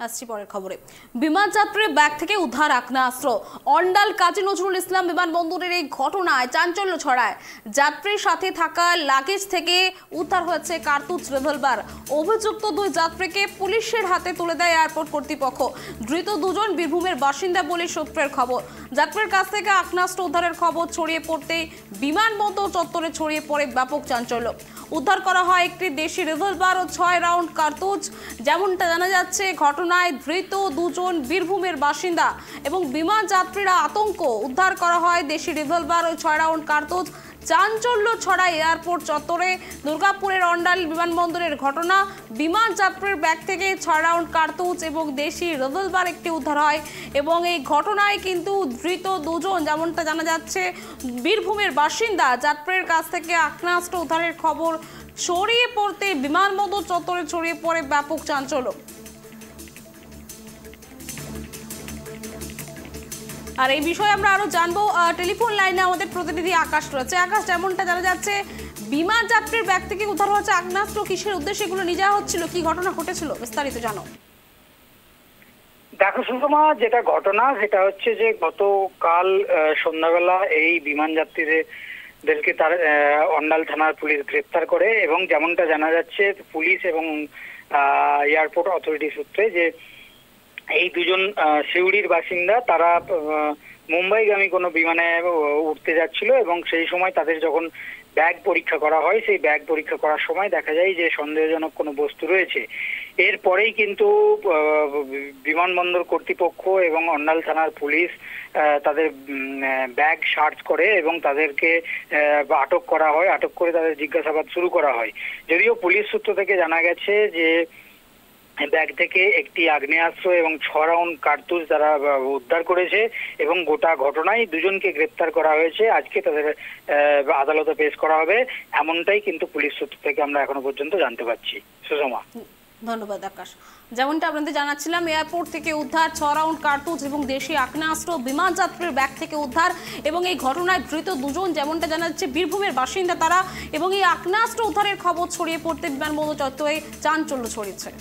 আসছি পরের খবরে। বিমান যাত্রীর ব্যাগ থেকে উদ্ধার আগ্নেয়াস্ত্র। অন্ডাল কাজী নজরুল ইসলাম বিমানবন্দরের এই ঘটনায় চাঞ্চল্য ছড়ায়। যাত্রীর সাথে থাকা লাগেজ থেকে উদ্ধার হয়েছে কার্তুজ রিভলভার। অভিযুক্ত দুই যাত্রীকে পুলিশের হাতে তুলে দেয় এয়ারপোর্ট কর্তৃপক্ষ। ধৃত দুজন বীরভূমের বাসিন্দা বলে সূত্রের খবর। যাত্রীর কাছ থেকে আগ্নেয়াস্ত্র উদ্ধারের খবর ছড়িয়ে পড়তে বিমানবন্দর চত্বরে ছড়িয়ে পড়ে ব্যাপক চাঞ্চল্য। উদ্ধার করা হয় একটি দেশি রিভলভার ও 6 রাউন্ড কার্তুজ। যেমনটা জানা যাচ্ছে, ঘটনায় ধৃত দুজন বীরভূমের বাসিন্দা এবং বিমান যাত্রীরা আতঙ্ক। উদ্ধার করা হয় দেশি রিভলভার ও 6 রাউন্ড কার্তুজ। চাঞ্চল্য ছড়ায় এয়ারপোর্ট চত্বরে। দুর্গাপুরের অন্ডাল বিমানবন্দরের ঘটনা। বিমান যাত্রীর ব্যাগ থেকে 6 রাউন্ড কার্তুজ এবং দেশি রিভলভার একটি উদ্ধার হয় এবং এই ঘটনায় কিন্তু ধৃত দুজন, যেমনটা জানা যাচ্ছে, বীরভূমের বাসিন্দা। যাত্রীর কাছ থেকে আগ্নেয়াস্ত্র উদ্ধারের খবর ছড়িয়ে পড়তে বিমানবন্দর চত্বরে ছড়িয়ে পড়ে ব্যাপক চাঞ্চল্য। আর এই বিষয়ে আমরা আরো জানবো। টেলিফোন লাইনে আমাদের প্রতিনিধি আকাশ রয়েছে। আকাশ, যেমনটা জানা যাচ্ছে, বিমান যাত্রীর ব্যাগ থেকে উদ্ধার হচ্ছে আগ্নেয়াস্ত্র। কিসের উদ্দেশ্যে এগুলো নিয়ে যাওয়া হচ্ছিল, কি ঘটনা ঘটেছিল, বিস্তারিত জানো। দেখো সুষমা, যেটা ঘটনা সেটা হচ্ছে যে গতকাল সন্ধ্যাবেলা এই বিমান যাত্রীদেরকে তার অন্ডাল থানার পুলিশ গ্রেপ্তার করে এবং যেমনটা জানা যাচ্ছে পুলিশ এবং এয়ারপোর্ট অথরিটি সূত্রে যে এই দুজন সিউড়ির বাসিন্দা, তারা মুম্বাইগামী কোনো বিমানে উঠতে যাচ্ছিল এবং সেই সময় তাদের যখন ব্যাগ পরীক্ষা করা হয়, সেই ব্যাগ পরীক্ষা করার সময় দেখা যায় যে সন্দেহজনক কোনো বস্তু রয়েছে। এরপরেই কিন্তু বিমানবন্দর কর্তৃপক্ষ এবং অন্ডাল থানার পুলিশ তাদের ব্যাগ সার্চ করে এবং তাদেরকে আটক করা হয়। আটক করে তাদের জিজ্ঞাসাবাদ শুরু করা হয়। যদিও পুলিশ সূত্র থেকে জানা গেছে যে ব্যাগ থেকে একটি আগ্নেয়াস্ত্র এবং 6 রাউন্ড কার্তুজ তারা উদ্ধার করেছে এবং গোটা ঘটনায় দুজনকে গ্রেপ্তার করা হয়েছে। আজকে তাদের আদালতে পেশ করা হবে, এমনটাই কিন্তু পুলিশ সূত্র থেকে আমরা এখনো পর্যন্ত জানতে পারছি। সুষমা, ধন্যবাদ আকাশ। যেমনটা আপনাদের জানাচ্ছিলাম, এয়ারপোর্ট থেকে উদ্ধার 6 রাউন্ড কার্তুজ এবং দেশি আগ্নেয়াস্ত্র। বিমান যাত্রীর ব্যাগ থেকে উদ্ধার এবং এই ঘটনায় ধৃত দুজন, যেমনটা জানা যাচ্ছে, বীরভূমের বাসিন্দা তারা। এবং এই আগ্নেয়াস্ত্র উদ্ধারের খবর ছড়িয়ে পড়তে বিমানবন্দর চত্বরে চাঞ্চল্য ছড়িয়েছে।